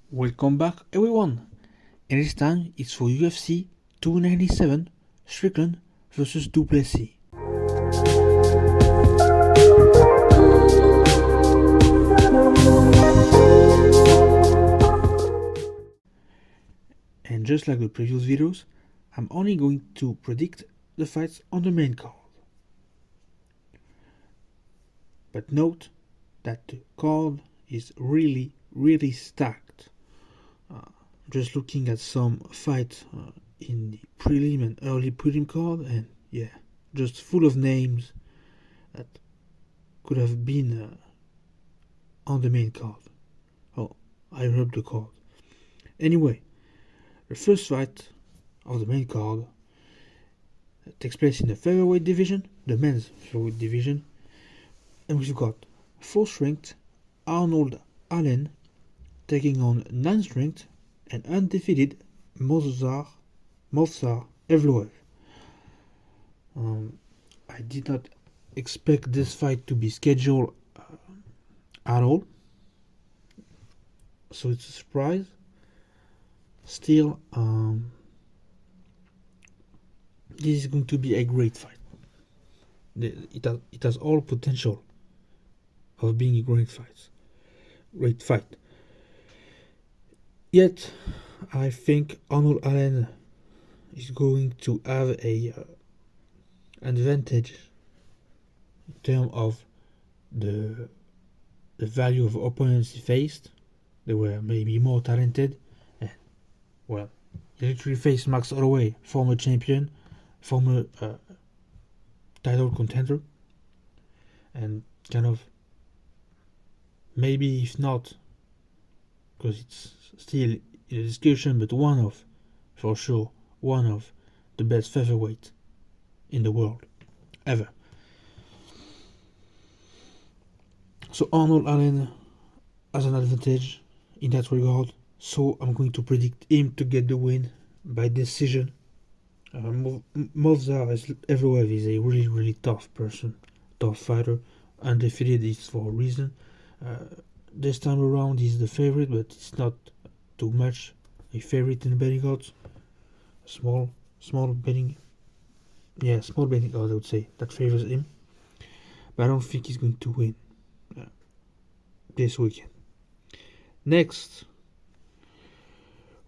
Welcome back everyone, and this time it's for UFC 297 Strickland vs PLESSIS. And just like the previous videos, I'm only going to predict the fights on the main card. But note that the card is really stacked. Just looking at some fights in the prelim and early prelim card, and yeah, just full of names that could have been on the main card. Oh, I rubbed the card. Anyway, the first fight of the main card takes place in the featherweight division, the men's featherweight division, and we've got 4th ranked Arnold Allen taking on 9th ranked and undefeated Movsar Evloev. I did not expect this fight to be scheduled at all, so it's a surprise. Still, this is going to be a great fight. It has all potential of being a great fight. Yet, I think Arnold Allen is going to have a advantage in terms of the value of opponents he faced. They were maybe more talented, and well, he literally faced Max Holloway, former champion, former title contender, and kind of maybe if not, because it's still in a discussion, but for sure one of the best featherweight in the world ever. So Arnold Allen has an advantage in that regard, so I'm going to predict him to get the win by decision. Movsar Evloev is a really tough fighter. Undefeated is for a reason. This time around he's the favorite, but it's not too much a favorite in the betting odds. Small betting odds, I would say, that favors him. But I don't think he's going to win this weekend. Next,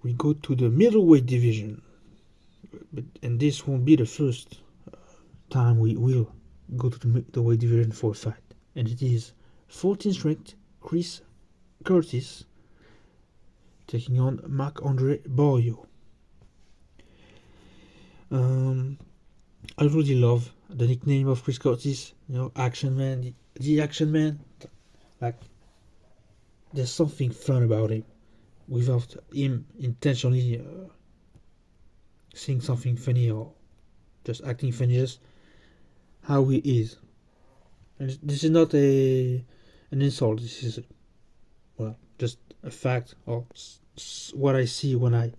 we go to the middleweight division, and this won't be the first time we will go to the middleweight division for a fight, and it is 14th ranked Chris Curtis taking on Marc-Andre Barriault. I really love the nickname of Chris Curtis, Action Man, the Action Man. Like, there's something fun about him without him intentionally saying something funny or just acting funny, just how he is. And this is not an insult, this is just a fact, or what I see when I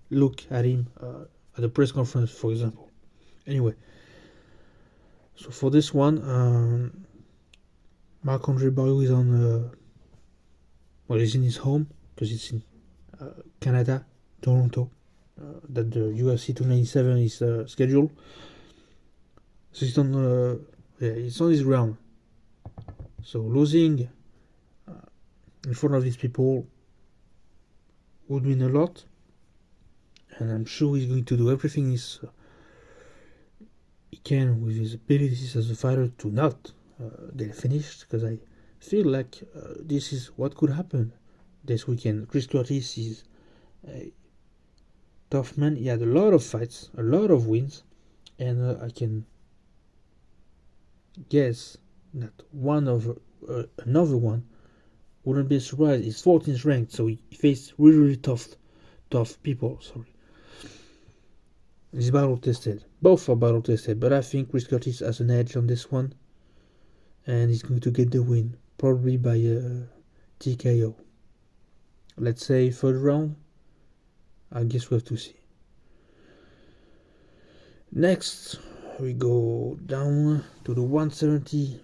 look at him at the press conference, for example. Anyway, so for this one, Marc-Andre Barriault is on he's in his home, because it's in Canada, Toronto, that the UFC 297 is scheduled. So he's on his ground. So losing in front of these people would mean a lot, and I'm sure he's going to do everything he can with his abilities as a fighter to not get finished, because I feel like this is what could happen this weekend. Chris Curtis is a tough man. He had a lot of fights, a lot of wins, and I can guess that another one wouldn't be a surprise. He's 14th ranked, so he faced really tough people. He's battle tested. Both are battle tested, but I think Chris Curtis has an edge on this one, and he's going to get the win, probably by TKO. Let's say 3rd round. I guess we have to see. Next, we go down to the 170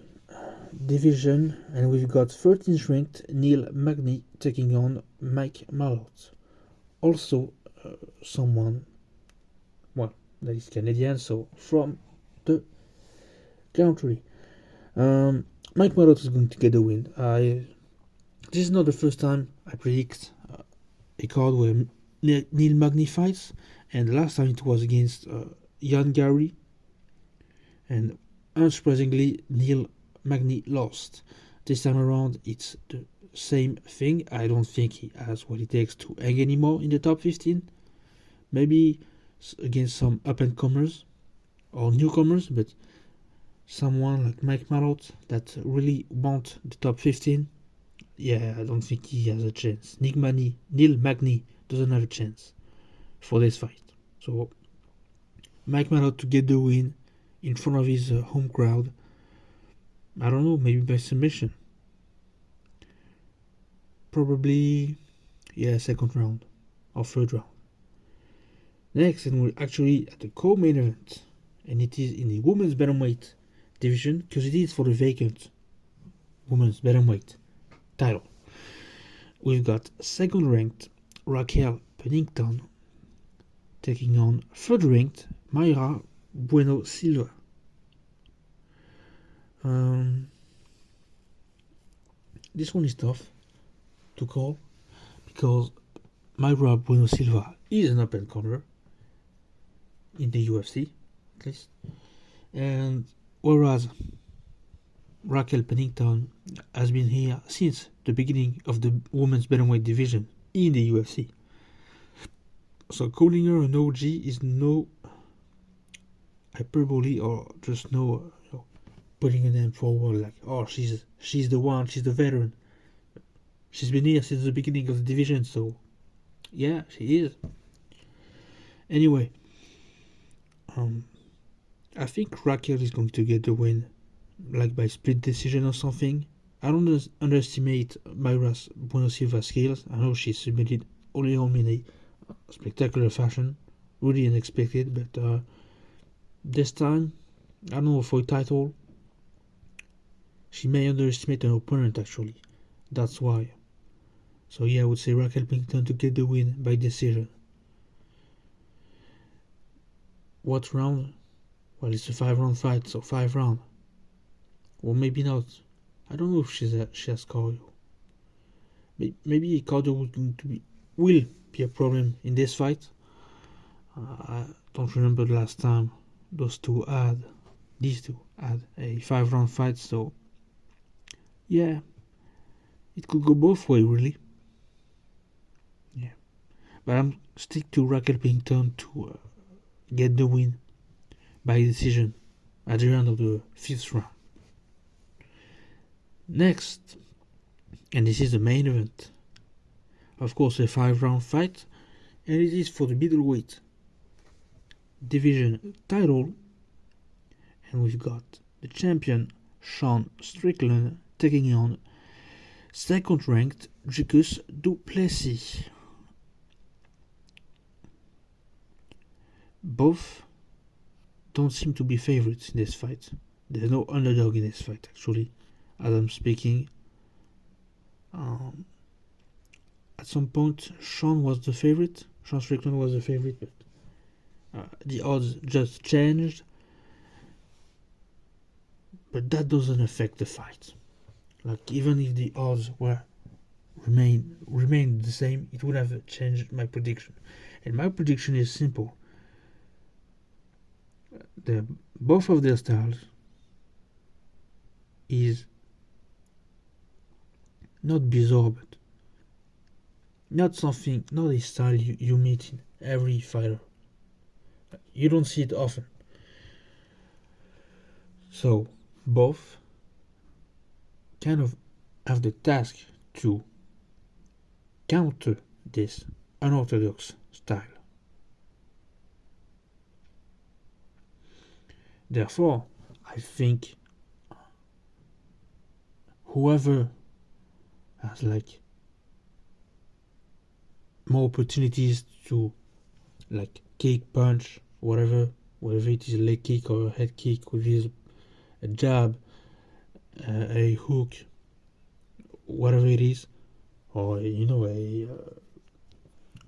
division, and we've got 13th ranked Neil Magny taking on Mike Mallott. Also, someone, well, that is Canadian, so from the country. Mike Mallott is going to get the win. This is not the first time I predict a card where Neil Magny fights, and the last time it was against Ian Gary, and unsurprisingly, Neil Magny lost. This time around, it's the same thing. I don't think he has what it takes to hang anymore in the top 15. Maybe against some up-and-comers or newcomers, but someone like Mike Mallott that really want the top 15, yeah, I don't think he has a chance. Neil Magny doesn't have a chance for this fight. So, Mike Mallott to get the win in front of his home crowd. I don't know, maybe by submission. Probably, yeah, second round or third round. Next, and we're actually at the co-main event, and it is in the women's bantamweight division, because it is for the vacant women's bantamweight title. We've got second ranked Raquel Pennington taking on third ranked Mayra Bueno Silva. This one is tough to call because Mayra Bueno Silva is an up-and-comer in the UFC, at least, and whereas Raquel Pennington has been here since the beginning of the women's bantamweight division in the UFC. So calling her an OG is no hyperbole or just no putting a name forward like, oh, she's the one, she's the veteran. She's been here since the beginning of the division, so yeah, she is. Anyway, I think Raquel is going to get the win, like by split decision or something. I don't underestimate Mayra Bueno Silva's skills. I know she submitted Oleon in a spectacular fashion, really unexpected, but this time, I don't know, for a title, she may underestimate an opponent actually. That's why. So yeah, I would say Raquel Pennington to get the win by decision. What round? Well, it's a 5-round fight, so 5 rounds. Or maybe not. I don't know if she has cardio. Maybe cardio will be a problem in this fight. I don't remember the last time these two had a 5-round fight, so yeah, it could go both ways really. Yeah, but I'm stick to Raquel Pennington to get the win by decision at the end of the 5th round. Next, and this is the main event, of course, a 5-round fight, and it is for the middleweight division title, and we've got the champion Sean Strickland taking on second ranked Dricus du Plessis. Both don't seem to be favorites in this fight. There's no underdog in this fight actually, as I'm speaking. At some point Sean Strickland was the favorite, but the odds just changed. But that doesn't affect the fight. Like, even if the odds were remained the same, it would have changed my prediction. And my prediction is simple. Both of their styles is not bizarre, but not a style you meet in every fighter. You don't see it often. So both kind of have the task to counter this unorthodox style. Therefore, I think whoever has like more opportunities to like kick, punch, whatever it is, a leg kick or a head kick, with his a jab, a hook, whatever it is, or a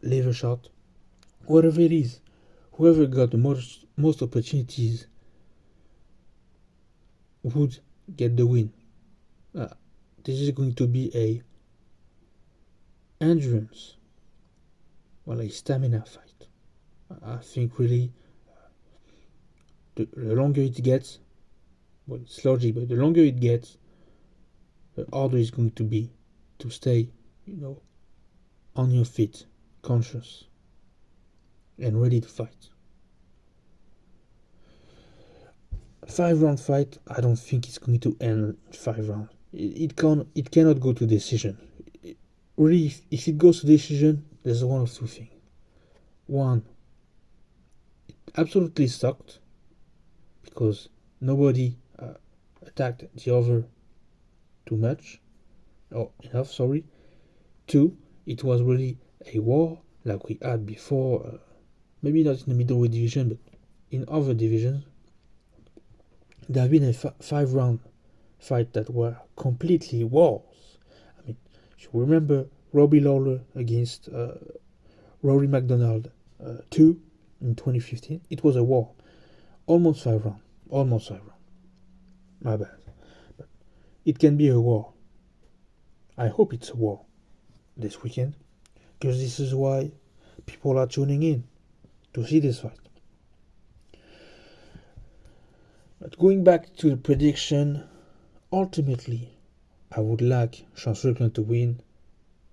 liver shot, whatever it is, whoever got the most opportunities would get the win. This is going to be a endurance, a stamina fight. I think really the longer it gets, it's logic, but the longer it gets, the harder it's going to be to stay, on your feet, conscious, and ready to fight. 5-round fight, I don't think it's going to end in 5 rounds. It cannot go to decision. Really, if it goes to decision, there's one of two things. One, it absolutely sucked because nobody attacked the other too much, or enough, sorry. Two, it was really a war like we had before, maybe not in the middleweight division, but in other divisions. There have been a 5-round fight that were completely wars. I mean, if you remember Robbie Lawler against Rory McDonald 2 in 2015, it was a war. Almost 5 rounds. My bad. But it can be a war. I hope it's a war this weekend, because this is why people are tuning in to see this fight. But going back to the prediction, ultimately, I would like Sean Strickland to win,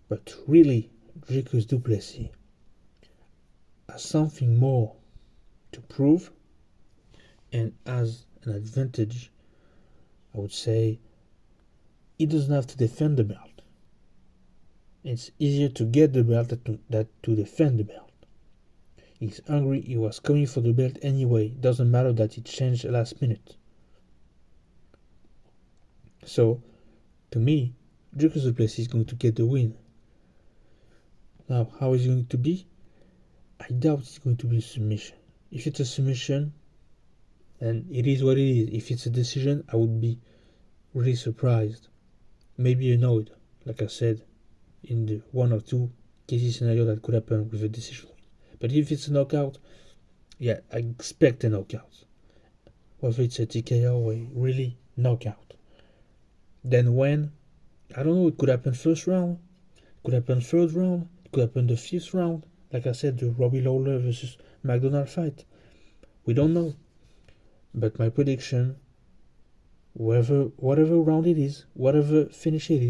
but really, Dricus du Plessis has something more to prove, and as an advantage, I would say he doesn't have to defend the belt. It's easier to get the belt than to defend the belt. He's hungry, he was coming for the belt anyway, doesn't matter that it changed last minute. So, to me, Dricus du Plessis is going to get the win. Now, how is it going to be? I doubt it's going to be a submission. If it's a submission, then it is what it is. If it's a decision, I would be really surprised. Maybe annoyed, like I said, in the 1 or 2 cases scenario that could happen with a decision. But if it's a knockout, yeah, I expect a knockout. Whether it's a TKO or a really knockout. Then when? I don't know, it could happen first round, it could happen third round, it could happen the 5th round. Like I said, the Robbie Lawler versus McDonald fight. We don't know. But my prediction, whatever round it is, whatever finish it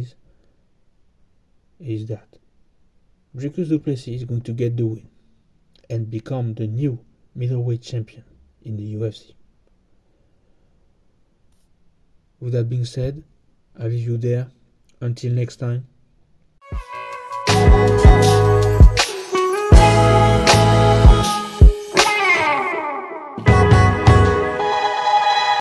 is that Dricus du Plessis is going to get the win and become the new middleweight champion in the UFC. With that being said, I'll leave you there. Until next time.